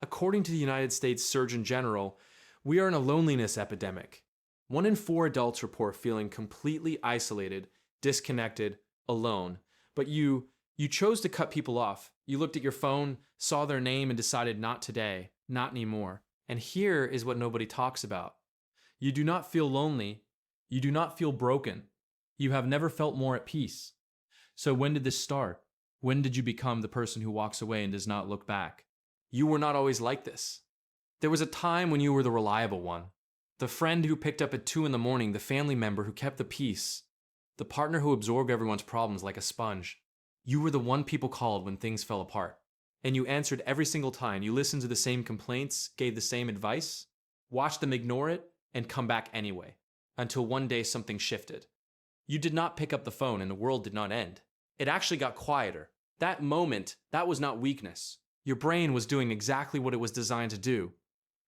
According to the United States Surgeon General, we are in a loneliness epidemic. 1 in 4 adults report feeling completely isolated, disconnected, alone. But you chose to cut people off. You looked at your phone, saw their name, and decided not today, not anymore. And here is what nobody talks about. You do not feel lonely. You do not feel broken. You have never felt more at peace. So when did this start? When did you become the person who walks away and does not look back? You were not always like this. There was a time when you were the reliable one. The friend who picked up at 2 a.m, the family member who kept the peace, the partner who absorbed everyone's problems like a sponge. You were the one people called when things fell apart. And you answered every single time. You listened to the same complaints, gave the same advice, watched them ignore it, and come back anyway. Until one day something shifted. You did not pick up the phone and the world did not end. It actually got quieter. That moment, that was not weakness. Your brain was doing exactly what it was designed to do.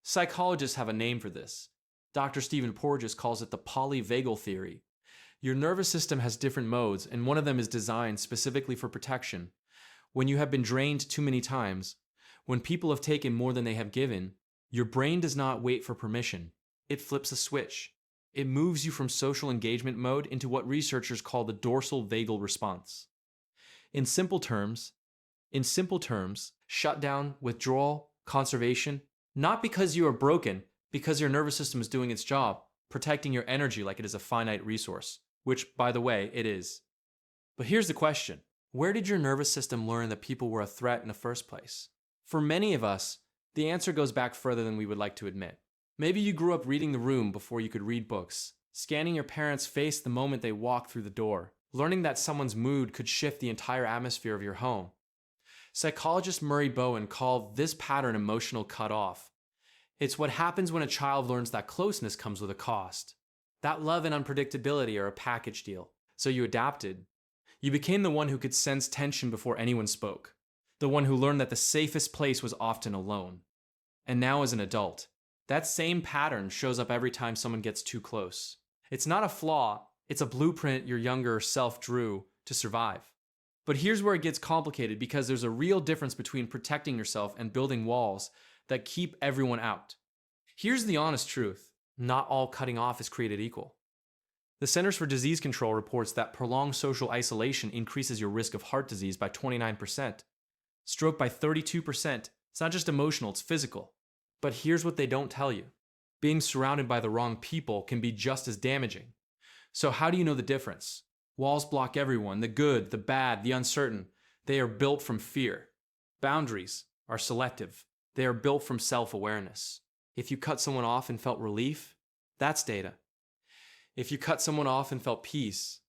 Psychologists have a name for this. Dr. Stephen Porges calls it the polyvagal theory. Your nervous system has different modes, and one of them is designed specifically for protection. When you have been drained too many times, when people have taken more than they have given, your brain does not wait for permission. It flips a switch. It moves you from social engagement mode into what researchers call the dorsal vagal response. In simple terms, shutdown, withdrawal, conservation, not because you are broken, because your nervous system is doing its job, protecting your energy like it is a finite resource, which, by the way, it is. But here's the question. Where did your nervous system learn that people were a threat in the first place? For many of us, the answer goes back further than we would like to admit. Maybe you grew up reading the room before you could read books, scanning your parents' face the moment they walked through the door, learning that someone's mood could shift the entire atmosphere of your home. Psychologist Murray Bowen called this pattern emotional cutoff. It's what happens when a child learns that closeness comes with a cost. That love and unpredictability are a package deal. So you adapted. You became the one who could sense tension before anyone spoke. The one who learned that the safest place was often alone. And now as an adult, that same pattern shows up every time someone gets too close. It's not a flaw, it's a blueprint your younger self drew to survive. But here's where it gets complicated because there's a real difference between protecting yourself and building walls that keep everyone out. Here's the honest truth. Not all cutting off is created equal. The Centers for Disease Control reports that prolonged social isolation increases your risk of heart disease by 29%, stroke by 32%. It's not just emotional, it's physical. But here's what they don't tell you. Being surrounded by the wrong people can be just as damaging. So how do you know the difference? Walls block everyone, the good, the bad, the uncertain. They are built from fear. Boundaries are selective. They are built from self-awareness. If you cut someone off and felt relief, that's data. If you cut someone off and felt peace,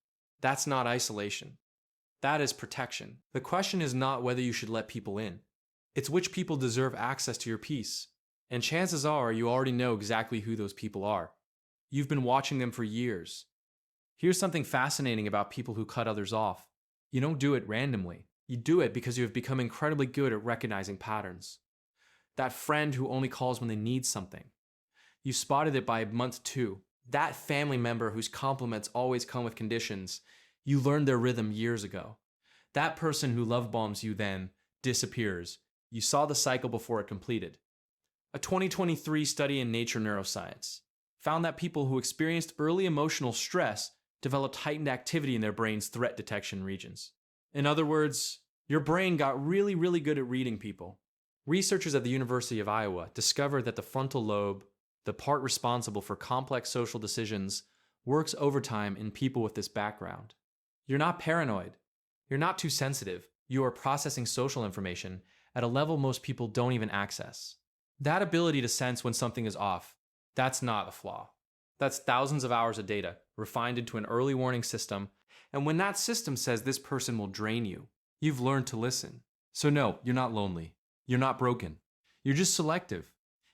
that's not isolation. That is protection. The question is not whether you should let people in. It's which people deserve access to your peace. And chances are you already know exactly who those people are. You've been watching them for years. Here's something fascinating about people who cut others off. You don't do it randomly. You do it because you have become incredibly good at recognizing patterns. That friend who only calls when they need something. You spotted it by month 2. That family member whose compliments always come with conditions. You learned their rhythm years ago. That person who love bombs you then disappears. You saw the cycle before it completed. A 2023 study in Nature Neuroscience found that people who experienced early emotional stress developed heightened activity in their brain's threat detection regions. In other words, your brain got really good at reading people. Researchers at the University of Iowa discovered that the frontal lobe, the part responsible for complex social decisions, works overtime in people with this background. You're not paranoid. You're not too sensitive. You are processing social information at a level most people don't even access. That ability to sense when something is off, that's not a flaw. That's thousands of hours of data refined into an early warning system, and when that system says this person will drain you, you've learned to listen. So no, you're not lonely. You're not broken. You're just selective.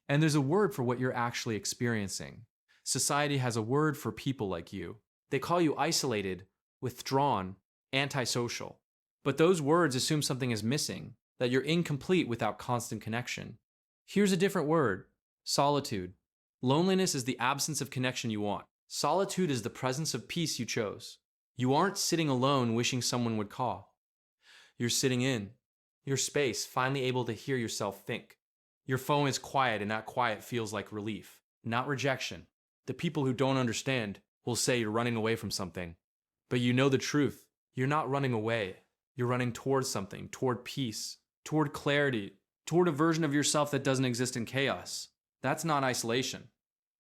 And there's a word for what you're actually experiencing. Society has a word for people like you. They call you isolated, withdrawn, antisocial. But those words assume something is missing, that you're incomplete without constant connection. Here's a different word: solitude. Loneliness is the absence of connection you want. Solitude is the presence of peace you chose. You aren't sitting alone wishing someone would call. You're sitting in your space, finally able to hear yourself think. Your phone is quiet, and that quiet feels like relief, not rejection. The people who don't understand will say you're running away from something. But you know the truth. You're not running away. You're running towards something, toward peace, toward clarity, toward a version of yourself that doesn't exist in chaos. That's not isolation.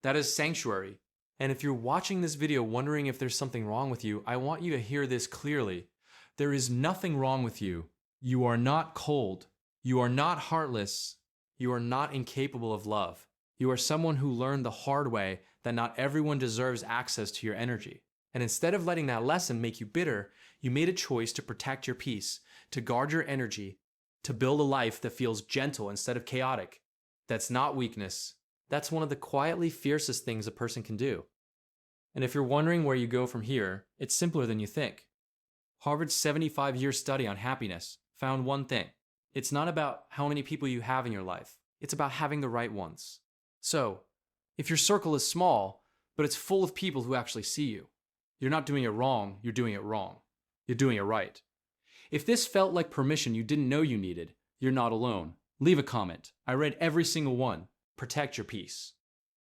That is sanctuary. And if you're watching this video wondering if there's something wrong with you, I want you to hear this clearly. There is nothing wrong with you. You are not cold. You are not heartless. You are not incapable of love. You are someone who learned the hard way that not everyone deserves access to your energy. And instead of letting that lesson make you bitter, you made a choice to protect your peace, to guard your energy, to build a life that feels gentle instead of chaotic. That's not weakness. That's one of the quietly fiercest things a person can do. And if you're wondering where you go from here, it's simpler than you think. Harvard's 75-year study on happiness found one thing. It's not about how many people you have in your life. It's about having the right ones. So, if your circle is small, but it's full of people who actually see you, you're not doing it wrong, you're doing it wrong. You're doing it right. If this felt like permission you didn't know you needed, you're not alone. Leave a comment. I read every single one. Protect your peace.